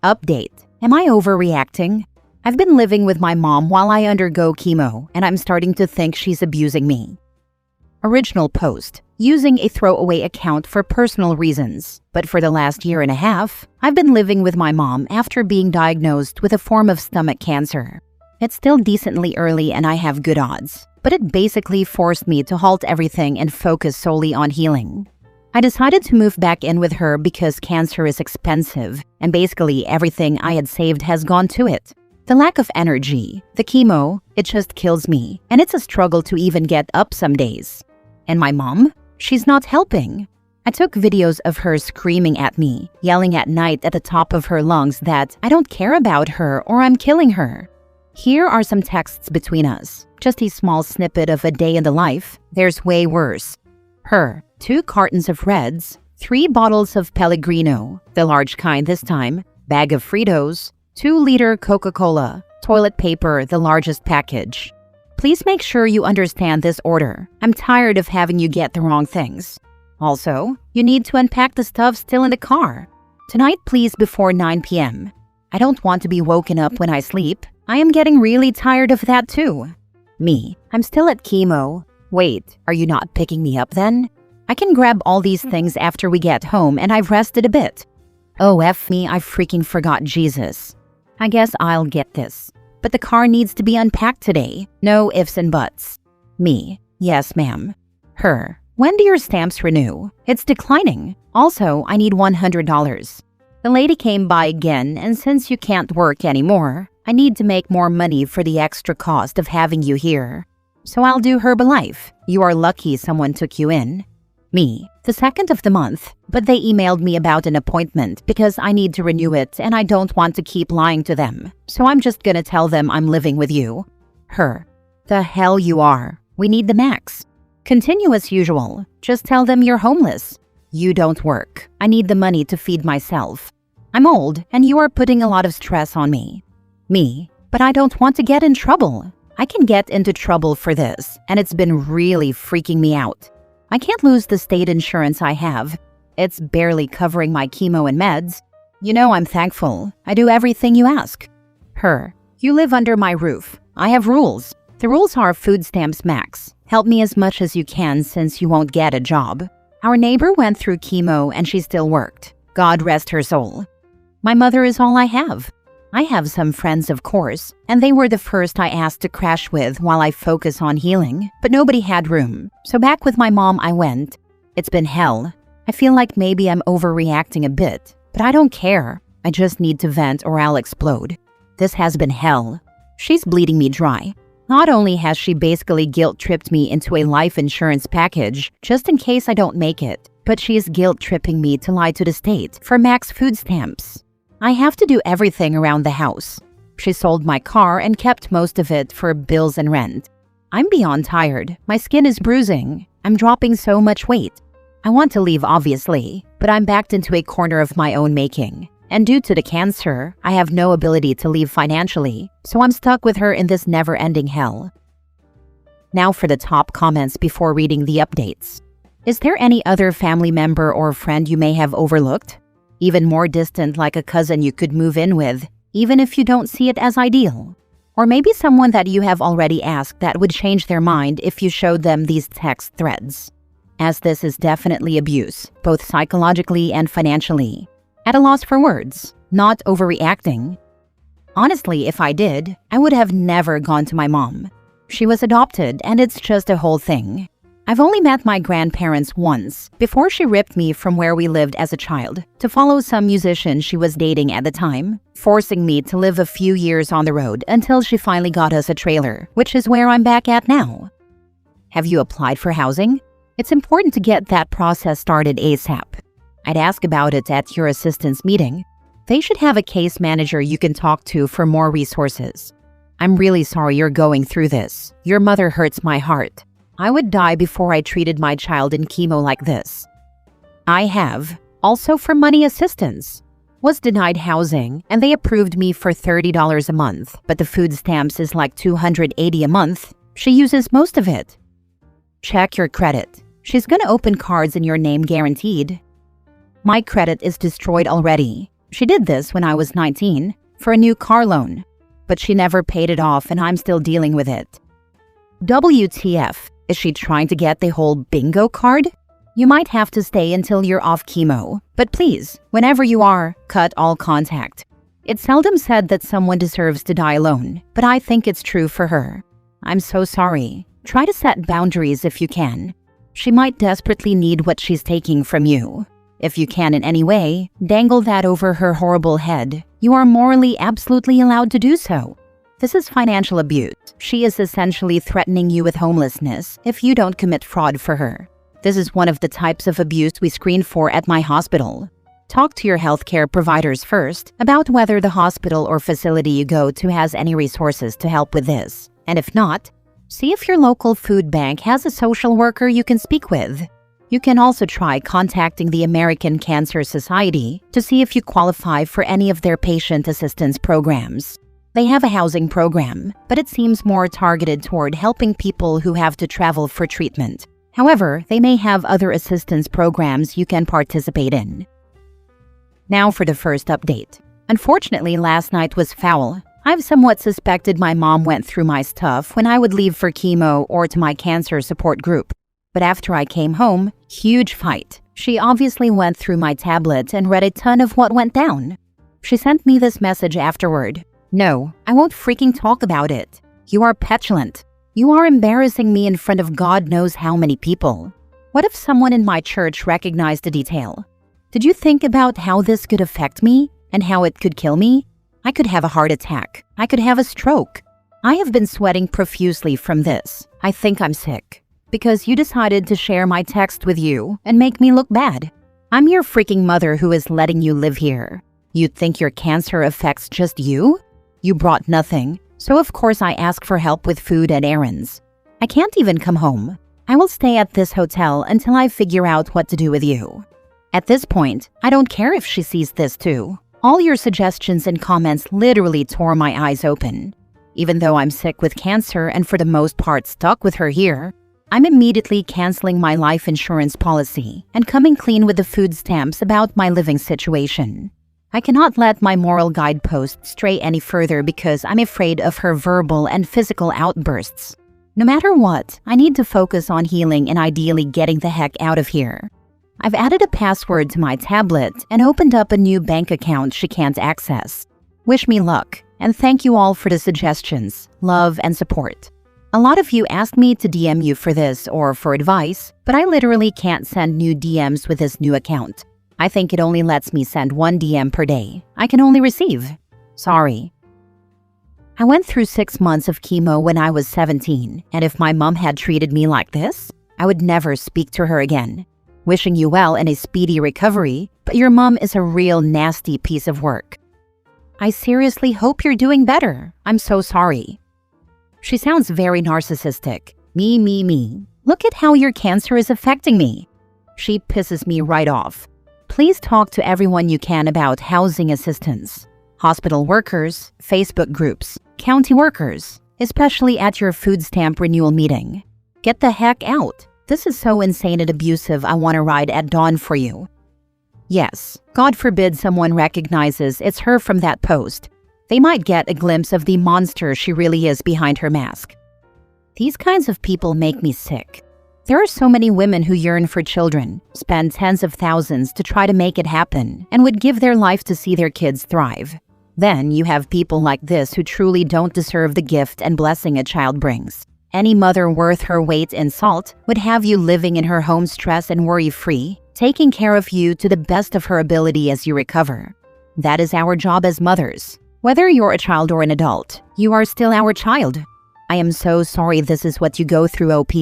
Update. Am I overreacting? I've been living with my mom while I undergo chemo, and I'm starting to think she's abusing me. Original post. Using a throwaway account for personal reasons. But for the last year and a half, I've been living with my mom after being diagnosed with a form of stomach cancer. It's still decently early and I have good odds, but it basically forced me to halt everything and focus solely on healing. I decided to move back in with her because cancer is expensive, and basically everything I had saved has gone to it. The lack of energy, the chemo, it just kills me, and it's a struggle to even get up some days. And my mom? She's not helping. I took videos of her screaming at me, yelling at night at the top of her lungs that I don't care about her or I'm killing her. Here are some texts between us. Just a small snippet of a day in the life. There's way worse. Her. 2 cartons of Reds, 3 bottles of Pellegrino, the large kind this time, bag of Fritos, 2-liter Coca-Cola, toilet paper, the largest package. Please make sure you understand this order. I'm tired of having you get the wrong things. Also, you need to unpack the stuff still in the car. Tonight, please, before 9 p.m. I don't want to be woken up when I sleep. I am getting really tired of that too. Me. I'm still at chemo. Wait, are you not picking me up then? I can grab all these things after we get home and I've rested a bit. Oh, F me, I freaking forgot Jesus. I guess I'll get this. But the car needs to be unpacked today. No ifs and buts. Me. Yes, ma'am. Her. When do your stamps renew? It's declining. Also, I need $100. The lady came by again, and since you can't work anymore, I need to make more money for the extra cost of having you here. So I'll do Herbalife. You are lucky someone took you in. Me. The 2nd of the month, but they emailed me about an appointment because I need to renew it and I don't want to keep lying to them. So I'm just gonna tell them I'm living with you. Her. The hell you are. We need the max. Continue as usual. Just tell them you're homeless. You don't work. I need the money to feed myself. I'm old and you are putting a lot of stress on me. Me. But I don't want to get in trouble. I can get into trouble for this, and it's been really freaking me out. I can't lose the state insurance I have. It's barely covering my chemo and meds. You know I'm thankful. I do everything you ask. Her. You live under my roof. I have rules. The rules are food stamps max. Help me as much as you can since you won't get a job. Our neighbor went through chemo and she still worked. God rest her soul. My mother is all I have. I have some friends, of course, and they were the first I asked to crash with while I focus on healing, but nobody had room. So back with my mom I went. It's been hell. I feel like maybe I'm overreacting a bit, but I don't care. I just need to vent or I'll explode. This has been hell. She's bleeding me dry. Not only has she basically guilt-tripped me into a life insurance package just in case I don't make it, but she is guilt-tripping me to lie to the state for max food stamps. I have to do everything around the house. She sold my car and kept most of it for bills and rent. I'm beyond tired. My skin is bruising. I'm dropping so much weight. I want to leave, obviously, but I'm backed into a corner of my own making. And due to the cancer, I have no ability to leave financially, so I'm stuck with her in this never-ending hell. Now for the top comments before reading the updates. Is there any other family member or friend you may have overlooked? Even more distant, like a cousin you could move in with, even if you don't see it as ideal. Or maybe someone that you have already asked that would change their mind if you showed them these text threads. As this is definitely abuse, both psychologically and financially. At a loss for words, not overreacting. Honestly, if I did, I would have never gone to my mom. She was adopted and it's just a whole thing. I've only met my grandparents once, before she ripped me from where we lived as a child, to follow some musician she was dating at the time, forcing me to live a few years on the road until she finally got us a trailer, which is where I'm back at now. Have you applied for housing? It's important to get that process started ASAP. I'd ask about it at your assistance meeting. They should have a case manager you can talk to for more resources. I'm really sorry you're going through this. Your mother hurts my heart. I would die before I treated my child in chemo like this. I have, also for money assistance. Was denied housing and they approved me for $30 a month, but the food stamps is like $280 a month. She uses most of it. Check your credit. She's gonna open cards in your name guaranteed. My credit is destroyed already. She did this when I was 19 for a new car loan, but she never paid it off and I'm still dealing with it. WTF? Is she trying to get the whole bingo card? You might have to stay until you're off chemo, but please, whenever you are, cut all contact. It's seldom said that someone deserves to die alone, but I think it's true for her. I'm so sorry. Try to set boundaries if you can. She might desperately need what she's taking from you. If you can in any way, dangle that over her horrible head. You are morally absolutely allowed to do so. This is financial abuse. She is essentially threatening you with homelessness if you don't commit fraud for her. This is one of the types of abuse we screen for at my hospital. Talk to your healthcare providers first about whether the hospital or facility you go to has any resources to help with this. And if not, see if your local food bank has a social worker you can speak with. You can also try contacting the American Cancer Society to see if you qualify for any of their patient assistance programs. They have a housing program, but it seems more targeted toward helping people who have to travel for treatment. However, they may have other assistance programs you can participate in. Now for the first update. Unfortunately, last night was foul. I've somewhat suspected my mom went through my stuff when I would leave for chemo or to my cancer support group. But after I came home, huge fight. She obviously went through my tablet and read a ton of what went down. She sent me this message afterward. No, I won't freaking talk about it. You are petulant. You are embarrassing me in front of God knows how many people. What if someone in my church recognized the detail? Did you think about how this could affect me and how it could kill me? I could have a heart attack. I could have a stroke. I have been sweating profusely from this. I think I'm sick. Because you decided to share my text with you and make me look bad. I'm your freaking mother who is letting you live here. You'd think your cancer affects just you? You brought nothing. So of course I ask for help with food and errands. I can't even come home. I will stay at this hotel until I figure out what to do with you. At this point, I don't care if she sees this too. All your suggestions and comments literally tore my eyes open. Even though I'm sick with cancer and for the most part stuck with her here, I'm immediately canceling my life insurance policy and coming clean with the food stamps about my living situation. I cannot let my moral guideposts stray any further because I'm afraid of her verbal and physical outbursts. No matter what, I need to focus on healing and ideally getting the heck out of here. I've added a password to my tablet and opened up a new bank account she can't access. Wish me luck, and thank you all for the suggestions, love, and support. A lot of you asked me to DM you for this or for advice, but I literally can't send new DMs with this new account. I think it only lets me send one DM per day. I can only receive. Sorry. I went through 6 months of chemo when I was 17, and if my mom had treated me like this, I would never speak to her again. Wishing you well and a speedy recovery, but your mom is a real nasty piece of work. I seriously hope you're doing better. I'm so sorry. She sounds very narcissistic. Me. Look at how your cancer is affecting me. She pisses me right off. Please talk to everyone you can about housing assistance, hospital workers, Facebook groups, county workers, especially at your food stamp renewal meeting. Get the heck out. This is so insane and abusive. I want to ride at dawn for you. Yes, God forbid someone recognizes it's her from that post. They might get a glimpse of the monster she really is behind her mask. These kinds of people make me sick. There are so many women who yearn for children, spend tens of thousands to try to make it happen, and would give their life to see their kids thrive. Then you have people like this who truly don't deserve the gift and blessing a child brings. Any mother worth her weight in salt would have you living in her home stress and worry-free, taking care of you to the best of her ability as you recover. That is our job as mothers. Whether you're a child or an adult, you are still our child. I am so sorry this is what you go through, OP.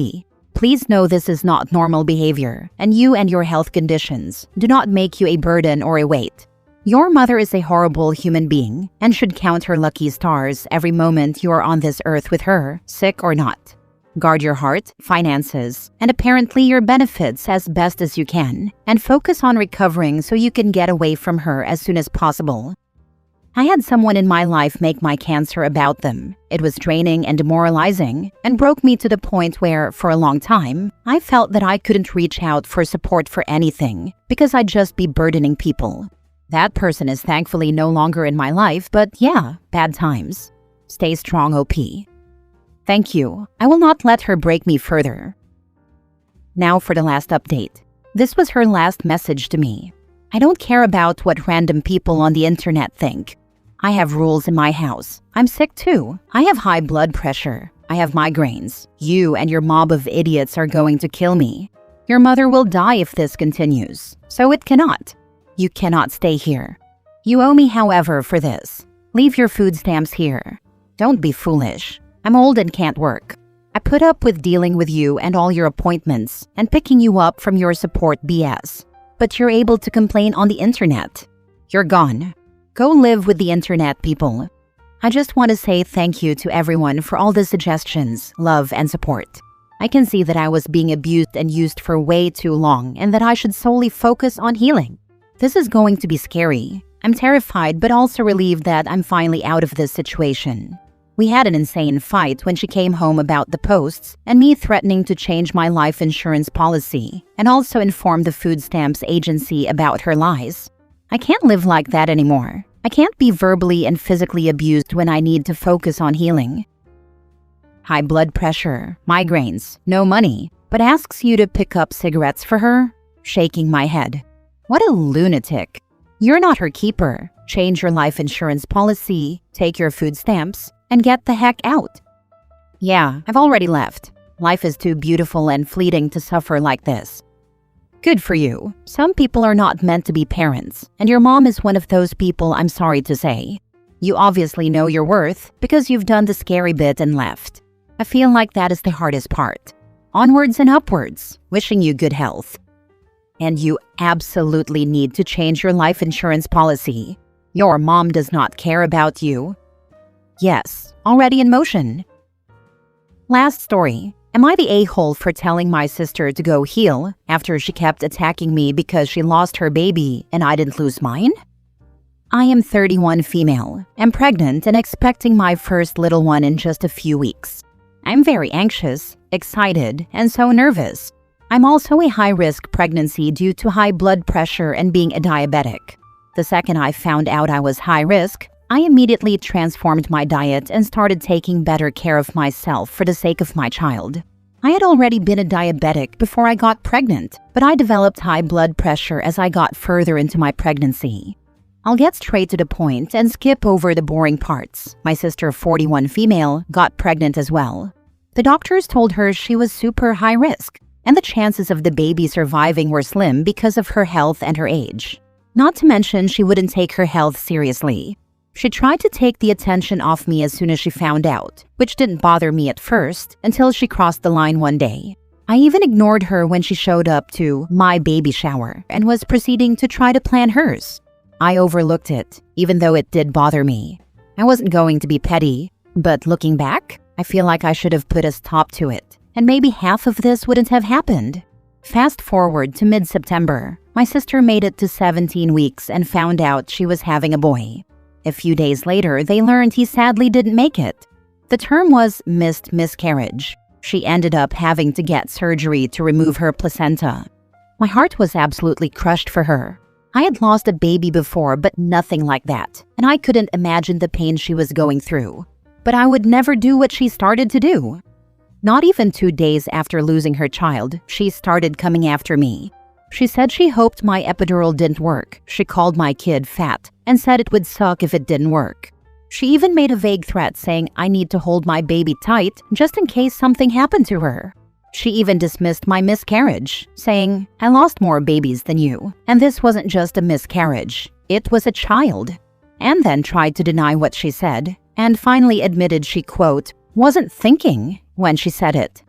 Please know this is not normal behavior, and you and your health conditions do not make you a burden or a weight. Your mother is a horrible human being and should count her lucky stars every moment you are on this earth with her, sick or not. Guard your heart, finances, and apparently your benefits as best as you can, and focus on recovering so you can get away from her as soon as possible. I had someone in my life make my cancer about them. It was draining and demoralizing, and broke me to the point where, for a long time, I felt that I couldn't reach out for support for anything because I'd just be burdening people. That person is thankfully no longer in my life, but yeah, bad times. Stay strong, OP. Thank you. I will not let her break me further. Now for the last update. This was her last message to me. I don't care about what random people on the internet think. I have rules in my house. I'm sick too. I have high blood pressure. I have migraines. You and your mob of idiots are going to kill me. Your mother will die if this continues. So it cannot. You cannot stay here. You owe me, however, for this. Leave your food stamps here. Don't be foolish. I'm old and can't work. I put up with dealing with you and all your appointments and picking you up from your support BS. But you're able to complain on the internet. You're gone. Go live with the internet, people. I just want to say thank you to everyone for all the suggestions, love, and support. I can see that I was being abused and used for way too long and that I should solely focus on healing. This is going to be scary. I'm terrified but also relieved that I'm finally out of this situation. We had an insane fight when she came home about the posts and me threatening to change my life insurance policy and also inform the food stamps agency about her lies. I can't live like that anymore. I can't be verbally and physically abused when I need to focus on healing. High blood pressure, migraines, no money, but asks you to pick up cigarettes for her? Shaking my head. What a lunatic. You're not her keeper. Change your life insurance policy, take your food stamps, and get the heck out. Yeah, I've already left. Life is too beautiful and fleeting to suffer like this. Good for you. Some people are not meant to be parents, and your mom is one of those people, I'm sorry to say. You obviously know your worth because you've done the scary bit and left. I feel like that is the hardest part. Onwards and upwards, wishing you good health. And you absolutely need to change your life insurance policy. Your mom does not care about you. Yes, already in motion. Last story. Am I the a-hole for telling my sister to go heal after she kept attacking me because she lost her baby and I didn't lose mine? I am 31 female, am pregnant and expecting my first little one in just a few weeks. I'm very anxious, excited, and so nervous. I'm also a high-risk pregnancy due to high blood pressure and being a diabetic. The second I found out I was high risk, I immediately transformed my diet and started taking better care of myself for the sake of my child. I had already been a diabetic before I got pregnant, but I developed high blood pressure as I got further into my pregnancy. I'll get straight to the point and skip over the boring parts. My sister, 41 female, got pregnant as well. The doctors told her she was super high risk, and the chances of the baby surviving were slim because of her health and her age. Not to mention she wouldn't take her health seriously. She tried to take the attention off me as soon as she found out, which didn't bother me at first until she crossed the line one day. I even ignored her when she showed up to my baby shower and was proceeding to try to plan hers. I overlooked it, even though it did bother me. I wasn't going to be petty, but looking back, I feel like I should have put a stop to it, and maybe half of this wouldn't have happened. Fast forward to mid-September, my sister made it to 17 weeks and found out she was having a boy. A few days later, they learned he sadly didn't make it. The term was missed miscarriage. She ended up having to get surgery to remove her placenta. My heart was absolutely crushed for her. I had lost a baby before, but nothing like that, and I couldn't imagine the pain she was going through. But I would never do what she started to do. Not even 2 days after losing her child, she started coming after me. She said she hoped my epidural didn't work. She called my kid fat and said it would suck if it didn't work. She even made a vague threat saying I need to hold my baby tight just in case something happened to her. She even dismissed my miscarriage, saying, I lost more babies than you, and this wasn't just a miscarriage, it was a child. And then tried to deny what she said, and finally admitted she, quote, wasn't thinking when she said it.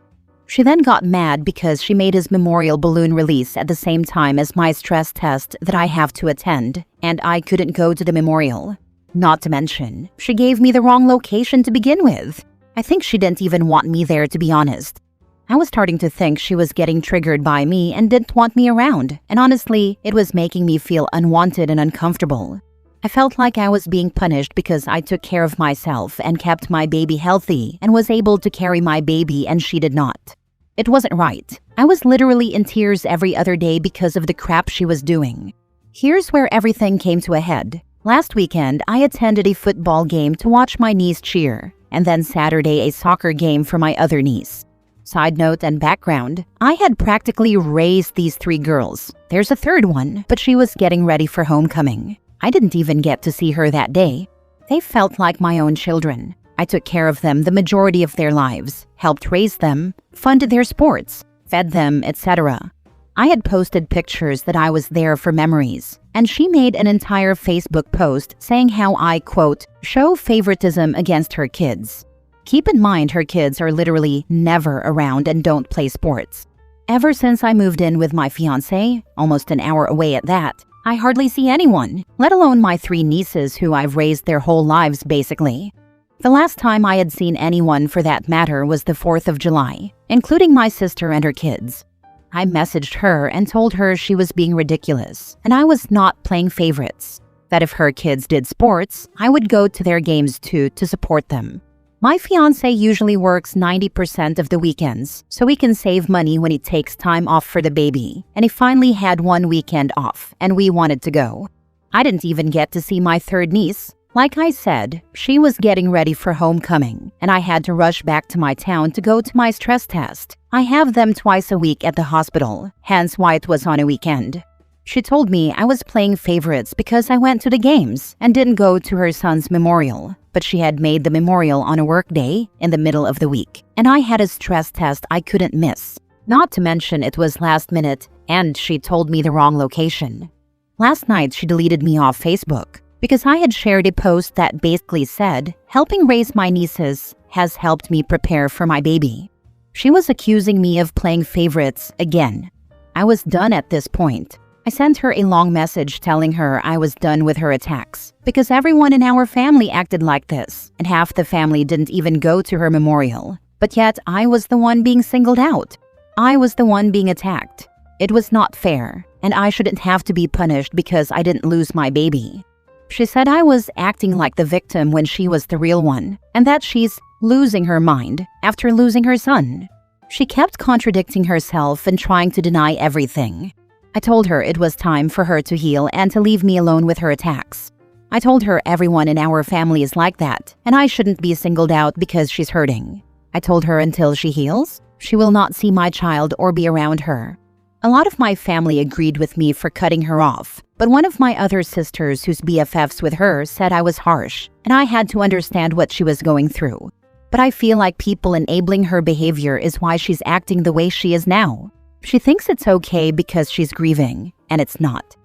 She then got mad because she made his memorial balloon release at the same time as my stress test that I have to attend, and I couldn't go to the memorial. Not to mention, she gave me the wrong location to begin with. I think she didn't even want me there, to be honest. I was starting to think she was getting triggered by me and didn't want me around, and honestly, it was making me feel unwanted and uncomfortable. I felt like I was being punished because I took care of myself and kept my baby healthy and was able to carry my baby and she did not. It wasn't right. I was literally in tears every other day because of the crap she was doing. Here's where everything came to a head. Last weekend, I attended a football game to watch my niece cheer, and then Saturday a soccer game for my other niece. Side note and background, I had practically raised these 3 girls. There's a third one, but she was getting ready for homecoming. I didn't even get to see her that day. They felt like my own children. I took care of them the majority of their lives, helped raise them, funded their sports, fed them, etc. I had posted pictures that I was there for memories, and she made an entire Facebook post saying how I, quote, show favoritism against her kids. Keep in mind her kids are literally never around and don't play sports. Ever since I moved in with my fiancé, almost an hour away at that, I hardly see anyone, let alone my 3 nieces who I've raised their whole lives basically. The last time I had seen anyone for that matter was the 4th of July, including my sister and her kids. I messaged her and told her she was being ridiculous, and I was not playing favorites. That if her kids did sports, I would go to their games too to support them. My fiancé usually works 90% of the weekends, so he can save money when he takes time off for the baby, and he finally had 1 weekend off, and we wanted to go. I didn't even get to see my third niece. Like I said, she was getting ready for homecoming, and I had to rush back to my town to go to my stress test. I have them twice a week at the hospital, hence why it was on a weekend. She told me I was playing favorites because I went to the games and didn't go to her son's memorial, but she had made the memorial on a work day in the middle of the week, and I had a stress test I couldn't miss. Not to mention it was last minute, and she told me the wrong location. Last night she deleted me off Facebook because I had shared a post that basically said, helping raise my nieces has helped me prepare for my baby. She was accusing me of playing favorites again. I was done at this point. I sent her a long message telling her I was done with her attacks because everyone in our family acted like this, and half the family didn't even go to her memorial. But yet I was the one being singled out. I was the one being attacked. It was not fair, and I shouldn't have to be punished because I didn't lose my baby. She said I was acting like the victim when she was the real one, and that she's losing her mind after losing her son. She kept contradicting herself and trying to deny everything. I told her it was time for her to heal and to leave me alone with her attacks. I told her everyone in our family is like that, and I shouldn't be singled out because she's hurting. I told her until she heals, she will not see my child or be around her. A lot of my family agreed with me for cutting her off, but one of my other sisters who's BFFs with her said I was harsh, and I had to understand what she was going through. But I feel like people enabling her behavior is why she's acting the way she is now. She thinks it's okay because she's grieving, and it's not.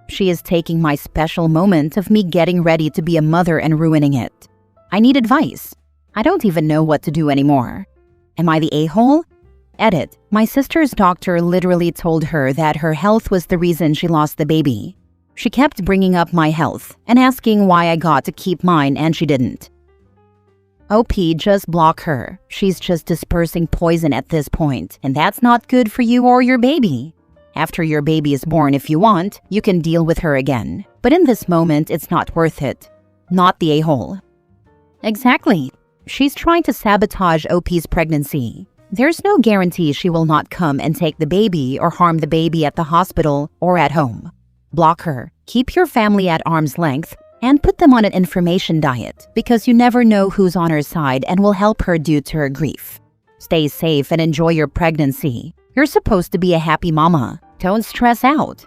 She is taking my special moment of me getting ready to be a mother and ruining it. I need advice. I don't even know what to do anymore. Am I the a-hole? Edit. My sister's doctor literally told her that her health was the reason she lost the baby. She kept bringing up my health and asking why I got to keep mine and she didn't. OP, just block her. She's just dispersing poison at this point, and that's not good for you or your baby. After your baby is born, if you want, you can deal with her again. But in this moment, it's not worth it. Not the a-hole. Exactly. She's trying to sabotage OP's pregnancy. There's no guarantee she will not come and take the baby or harm the baby at the hospital or at home. Block her. Keep your family at arm's length and put them on an information diet because you never know who's on her side and will help her due to her grief. Stay safe and enjoy your pregnancy. You're supposed to be a happy mama. Don't stress out.